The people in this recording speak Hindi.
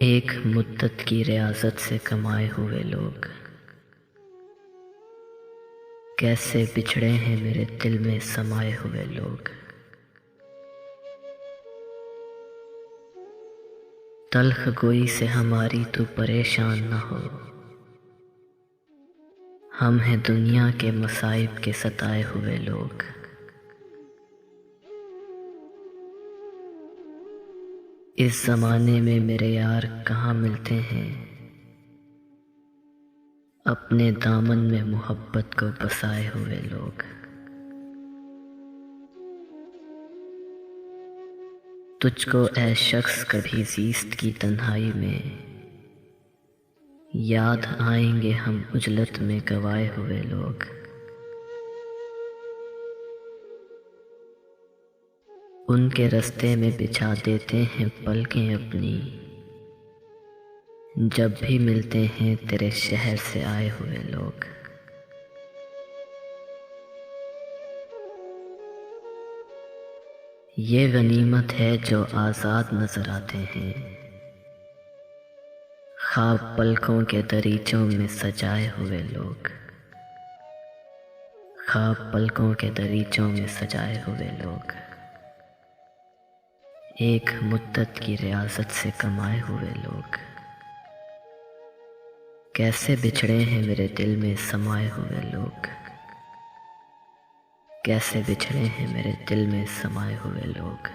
एक मुद्दत की रियाज़त से कमाए हुए लोग कैसे बिछड़े हैं मेरे दिल में समाये हुए लोग। तल्ख गोई से हमारी तू परेशान न हो, हम हैं दुनिया के मसाइब के सताए हुए लोग। इस ज़माने में मेरे यार कहाँ मिलते हैं, अपने दामन में मोहब्बत को बसाए हुए लोग। तुझको ऐ शख्स कभी ज़ीस्त की तन्हाई में याद आएंगे हम उजलत में गवाए हुए लोग। उनके रास्ते में बिछा देते हैं पलकें अपनी, जब भी मिलते हैं तेरे शहर से आए हुए लोग। ये गनीमत है जो आज़ाद नजर आते हैं, ख्वाब पलकों के दरीचों में सजाए हुए लोग। ख्वाब पलकों के दरीचों में सजाए हुए लोग। एक मुद्दत की रियाज़त से कमाए हुए लोग कैसे बिछड़े हैं मेरे दिल में समाये हुए लोग। कैसे बिछड़े हैं मेरे दिल में समाये हुए लोग।